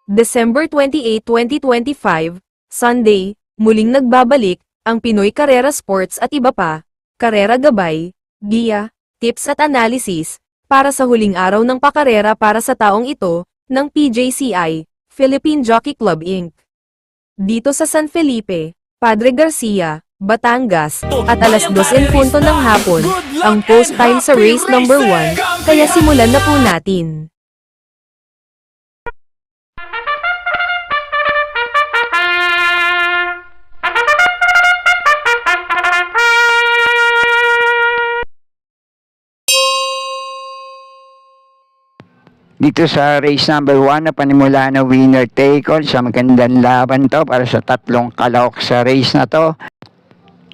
December 28, 2025, Sunday, muling nagbabalik, ang Pinoy Karera Sports at iba pa, karera gabay, giya, tips at analysis, para sa huling araw ng pakarera para sa taong ito, ng PJCI, Philippine Jockey Club Inc. Dito sa San Felipe, Padre Garcia, Batangas, at alas 2:00 ng hapon, ang post time sa race number 1, kaya simulan na po natin. Dito sa race number 1 na panimula na winner take all sa magandang laban to para sa tatlong kalahok sa race na to.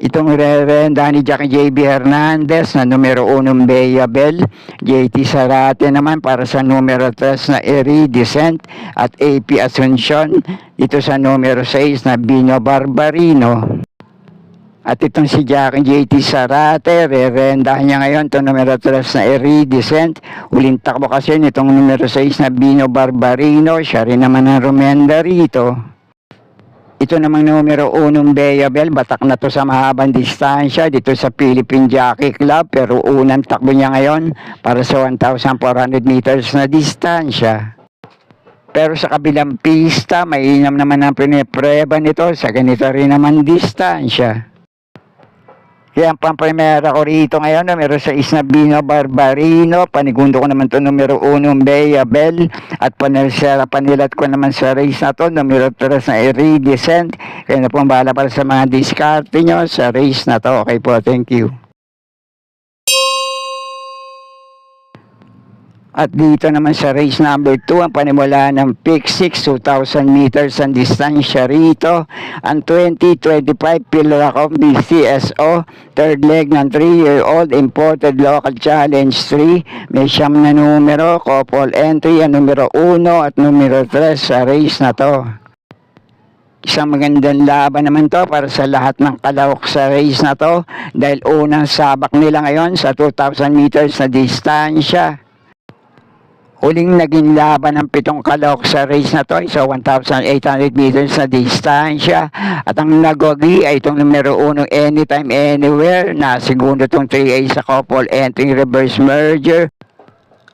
Itong rerenda ni Jackie JB Hernandez na numero 1 Bea Bell, JT Sarate naman para sa numero 3 na Iridescent at AP Asuncion dito sa numero 6 na Bino Barbarino. At itong si Jackie JT Sarate, re-rendahan niya ngayon itong numero 3 na Iridescent. Uling takbo kasi nitong numero 6 na Bino Barbarino, siya rin naman ang rumenda rito. Ito namang numero 1 Bea Bell, batak na to sa mahabang distansya dito sa Philippine Jockey Club, pero unang takbo niya ngayon para sa 1,400 meters na distansya. Pero sa kabilang pista, mainam naman ang pinipreba nito sa ganito rin naman distansya. Kaya ang pamprimera ko rito ngayon, numero 6 na Bino Barbarino, panigundo ko naman ito numero 1 Bea Bell, at panilat ko naman sa race na ito, numero 3 na Iridescent. Kaya na po bahala para sa mga diskarte nyo sa race na ito. Okay po, thank you. At dito naman sa race number 2, ang panimula ng Pick 6, 2,000 meters ang distansya rito. Ang 2025 Pilracom BCSO, third leg ng 3-year-old imported local challenge 3. May siyam na numero, couple entry, ang numero 1 at numero 3 sa race na to. Isang magandang laban naman to para sa lahat ng kalahok sa race na to dahil unang sabak nila ngayon sa 2,000 meters na distansya. Huling naging laban ng 7 kalahok sa race na to sa 1,800 meters na distansya. At ang nagwagi ay itong numero 1 Anytime Anywhere na segundo itong 3A sa couple entry reverse merger.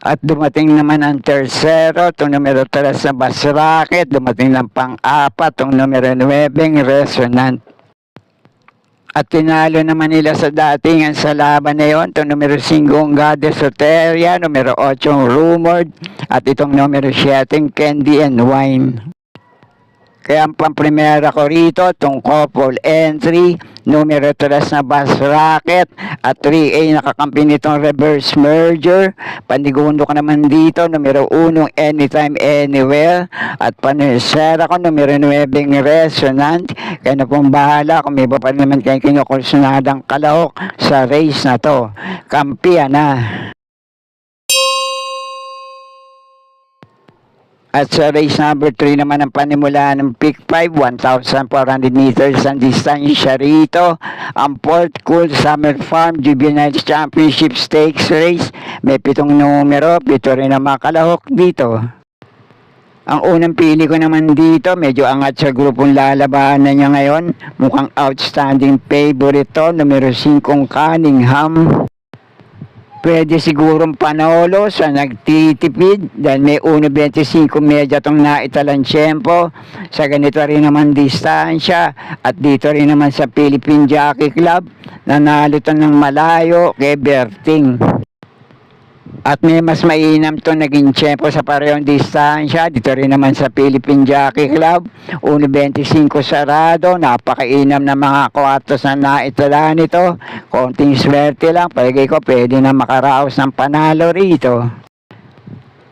At dumating naman ang tersero, itong numero 3 sa Bass Racket. Dumating ng pang-apat, itong numero 9 Resonant. At tinalo naman nila sa datingan sa laban na yun, itong numero 5 Goddess Soteria, numero 8 Rumored, at itong numero 7 Candy and Wine. Kaya ang pamprimera ko rito, itong couple entry, numero 3 na Bass Racket, at 3A nakakampi nitong reverse merger. Panigundo ko naman dito, numero 1 Anytime Anywhere, at panisera ko, numero 9 Resonant. Kaya na pong bahala kung may iba pa naman kayong kinukursunadang kalahok sa race na to. Kampiyan na! At sa race number 3 naman ang panimula ng Pick 5, 1,400 meters ang distansya rito. Ang Port Cool Summer Farm Juvenile Championship Stakes Race. May 7 numero, 7 rin ang mga kalahok dito. Ang unang pili ko naman dito, medyo angat sa grupong lalabanan niya ngayon. Mukhang outstanding favorite to, numero 5 Cunningham. Pwede sigurong panalo sa nagtitipid dahil may 1.25 medya itong naitalang tiyempo sa ganito rin naman distansya. At dito rin naman sa Philippine Jockey Club, nanalo ito ng malayo kay Berting. At may mas mainam to naging tiyempo sa parehong distansya. Dito rin naman sa Philippine Jockey Club, 1.25 sarado. Napakainam na mga kwartos na naitala nito. Konting swerte lang, palagay ko pwede na makaraos ng panalo rito.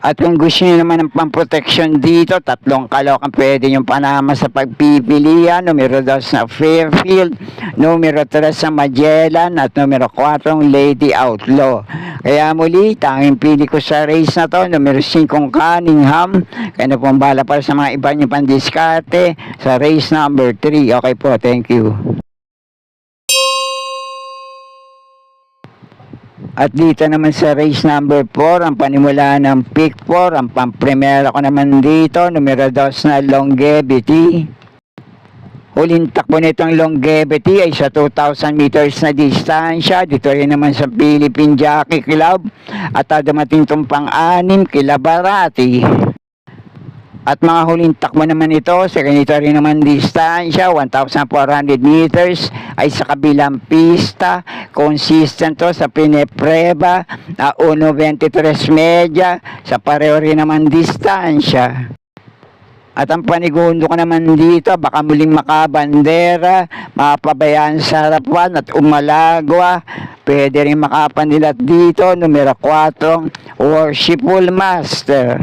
At kung gusto niyo naman ng pang-protection dito, 3 kalahok ang pwede niyong panama sa pagpipilian. Numero 2 na Fairfield, numero 3 sa Magellan, at numero 4 Lady Outlaw. Kaya muli, tanging pili ko sa race na to, numero 5 Cunningham. Kaya na pong bahala para sa mga iba niyo pandiskarte sa race number 3. Okay po, thank you. At dito naman sa race number 4, ang panimula ng pick 4, ang pampremera ko naman dito, numero 2 na Longevity. Huling takbo nitong Longevity ay sa 2,000 meters na distansya. Dito rin naman sa Philippine Jockey Club. At dumating itong pang-anim kila Barati. At mga huling takbo naman ito, sa ganito rin naman distansya, 1,400 meters, ay sa kabilang pista. Consistent to sa pinepreba na 1.23 media, sa pareho rin naman distansya. At ang panigundo ko naman dito, baka muling makabandera, mapabayaan sa harapan at umalagwa. Pwede rin makapandilat dito, numero 4, Worshipful Master.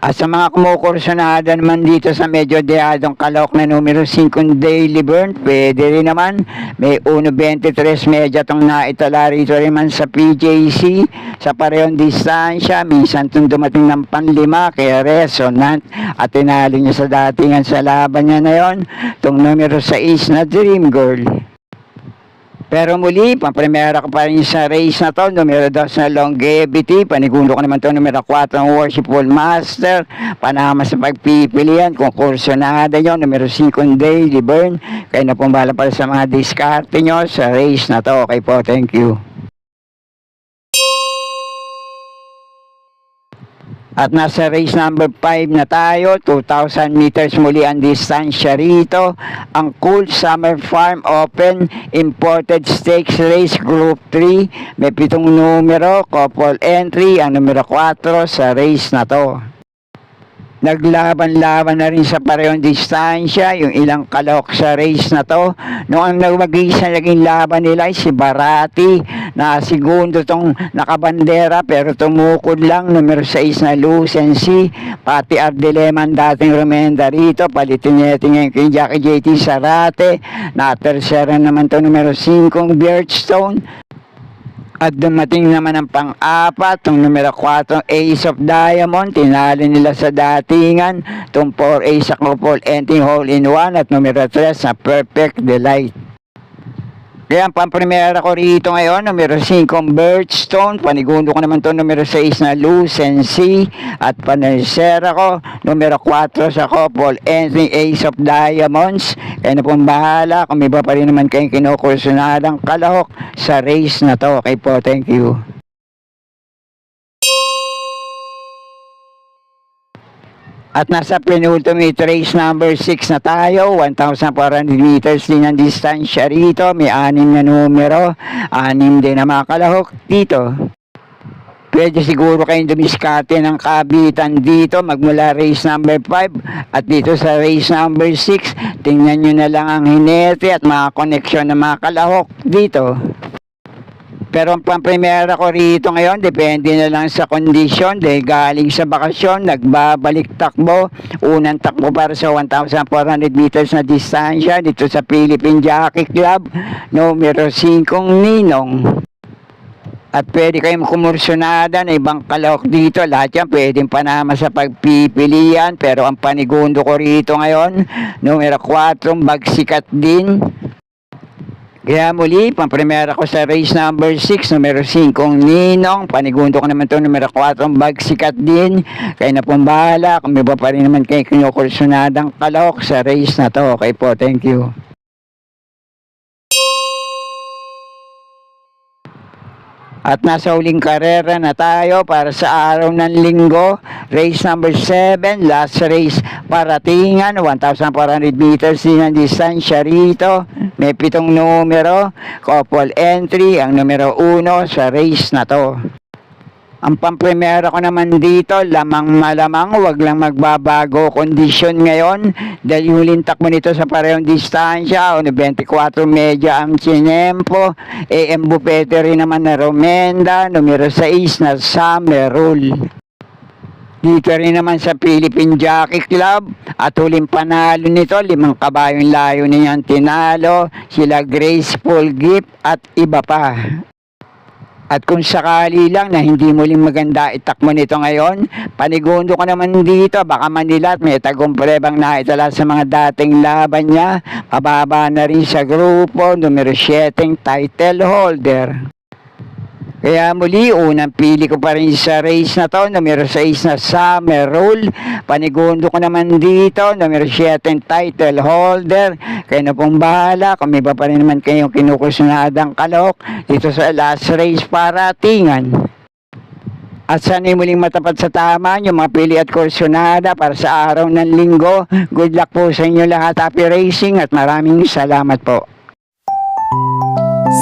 At sa mga kumukursunada naman dito sa medyo dehadong kalok na numero 5 Daily Burn, pwede rin naman. May 1.23 medya itong naitala rito rin man sa PJC. Sa parehong distansya, minsan itong dumating ng panlima kaya Resonant. At tinalo niya sa datingan sa laban niya na yon, itong numero 6 na Dream Girl. Pero muli, pampremera ko pa rin sa race na to, numero 2 na Longevity, panigundo ko naman to numero 4 ang Worshipful Master, panama sa pagpipilian, konkursionada nyo, numero 5 Daily Burn, kayo na pumbala para sa mga diskarte nyo sa race na to. Okay po, thank you. At nasa race number 5 na tayo, 2,000 meters muli ang distansya rito. Ang Cool Summer Farm Open Imported Stakes Race Group 3. May 7 numero, couple entry, ang numero 4 sa race na to. Naglaban-laban na rin sa parehong distansya yung ilang kalok sa race na to. Noong nagmag-isa naging laban nila ay si Barati na segundo tong nakabandera pero tumukod lang, numero 6 na Lucency. Pati Ardeleman dating rumenda rito, palitin niya ngayon kay Jackie JT Sarate. Na tersera naman to numero 5 Birchstone. At dumating naman ang pang-apat, itong numero 4, Ace of Diamond. Tinalo nila sa datingan. Itong 4A sa couple ending hole-in-one. At numero 3 sa Perfect Delight. Kaya ang pampremera ko rito ngayon, numero 5 Birchstone. Panigundo ko naman ito, numero 6 na Lucency. At panersera ko, numero 4 sa couple ending Ace of Diamonds. Kaya na pong bahala kung may iba pa rin naman kayong kinukursunadang kalahok sa race na to. Okay po, thank you. At nasa penultimate race number 6 na tayo, 1,400 meters din ang distansya rito. May 6 na numero, 6 din na mga kalahok dito. Pwede siguro kayong dumiskarte ng kabitan dito magmula race number 5 at dito sa race number 6. Tingnan nyo na lang ang hinete at mga koneksyon ng mga kalahok dito. Pero ang pampremera ko rito ngayon, depende na lang sa kondisyon. Dahil galing sa bakasyon, nagbabalik takbo. Unang takbo para sa 1,400 meters na distansya dito sa Philippine Jockey Club, numero 5 Ninong. At pwede kayong kumursunada na ibang kalahok dito. Lahat yan pwedeng panama sa pagpipilian. Pero ang panigundo ko rito ngayon, numero 4 Bagsikat din. Kaya muli, pampremera ko sa race number 6, numero 5 Ninong. Panigundo ko naman ito, numero 4 Bagsikat din. Kaya na pong bahala kung may ba pa rin naman kayo kinukursunadang kalahok sa race na to. Okay po, thank you. At nasa huling karera na tayo para sa araw ng linggo. Race number 7, last race paratingan, 1,400 meters din ang distansya rito. May 7 numero, couple entry, ang numero 1 sa race na to. Ang pampremera ko naman dito, lamang malamang, wag lang magbabago kondisyon ngayon. Dahil huling takbo nito sa parehong distansya, 24 media ang Chinempo, AM Bupete rin naman na Romenda, numero 6 na Summer Rule. Dito rin naman sa Philippine Jockey Club, at huling panalo nito, 5 kabayong layo niyang tinalo, sila Graceful Gift at iba pa. At kung sakali lang na hindi muling maganda itakbo nito ngayon, panigundo ko naman dito, baka Manila at may tagumprebang naitala sa mga dating laban niya. Pababa na rin sa grupo, numero 7 title holder. Kaya muli, unang pili ko pa rin sa race na to, numero 6 na Summer Rule. Panigundo ko naman dito, numero 7 title holder. Kayo na pong bahala, kung may iba pa rin naman kayong kinukusunadang kalok dito sa last race para tingan. At sana'y muling matapat sa tama yung mga pili at kursunada para sa araw ng linggo. Good luck po sa inyo lahat. Happy racing at maraming salamat po.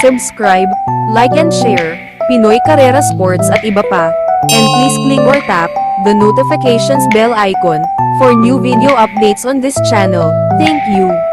Subscribe, like and share Pinoy Carrera Sports at iba pa. And please click or tap the notifications bell icon for new video updates on this channel. Thank you.